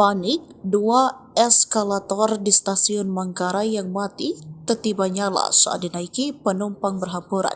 panik, dua eskalator di stasiun Manggarai yang mati tiba-tiba nyala saat dinaiki penumpang berhamburan.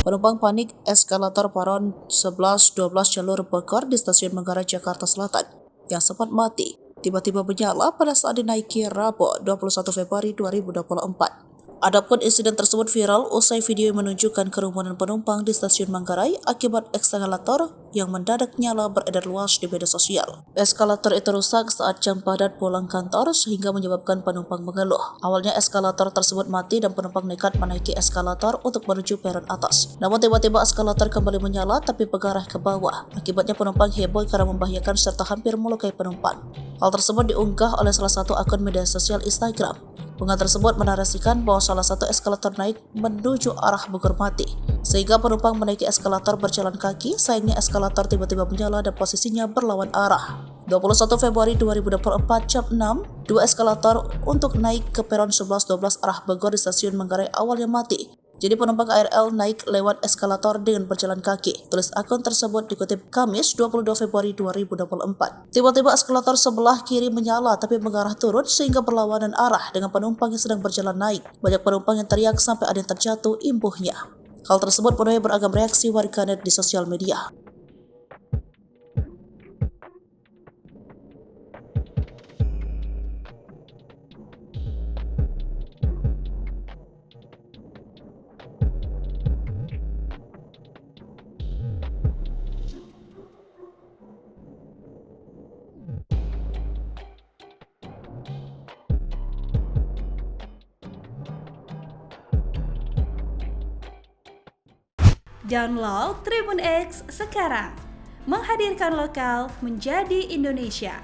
Penumpang panik eskalator peron 11-12 jalur Bogor di stasiun Manggarai, Jakarta Selatan yang sempat mati tiba-tiba menyala pada saat dinaiki Rabu 21 Februari 2024. Adapun insiden tersebut viral usai video yang menunjukkan kerumunan penumpang di stasiun Manggarai akibat eskalator yang mendadak nyala beredar luas di media sosial. Eskalator itu rusak saat jam padat pulang kantor sehingga menyebabkan penumpang mengeluh. Awalnya eskalator tersebut mati dan penumpang nekat menaiki eskalator untuk menuju peron atas. Namun tiba-tiba eskalator kembali menyala tapi mengarah ke bawah. Akibatnya penumpang heboh karena membahayakan serta hampir melukai penumpang. Hal tersebut diunggah oleh salah satu akun media sosial Instagram. Unggahan tersebut menarasikan bahwa salah satu eskalator naik menuju arah Bogor mati, sehingga penumpang menaiki eskalator berjalan kaki. Sayangnya eskalator tiba-tiba menyala dan posisinya berlawan arah. 21 Februari 2024 jam 6, dua eskalator untuk naik ke peron 11-12 arah Bogor di stasiun Manggarai awalnya mati. Jadi penumpang KRL naik lewat eskalator dengan berjalan kaki. Tulis akun tersebut dikutip Kamis 22 Februari 2024. Tiba-tiba eskalator sebelah kiri menyala tapi mengarah turun sehingga berlawanan arah dengan penumpang yang sedang berjalan naik. Banyak penumpang yang teriak sampai ada yang terjatuh imbuhnya. Hal tersebut menuai beragam reaksi warganet di sosial media. Download Tribun X sekarang, menghadirkan lokal menjadi Indonesia.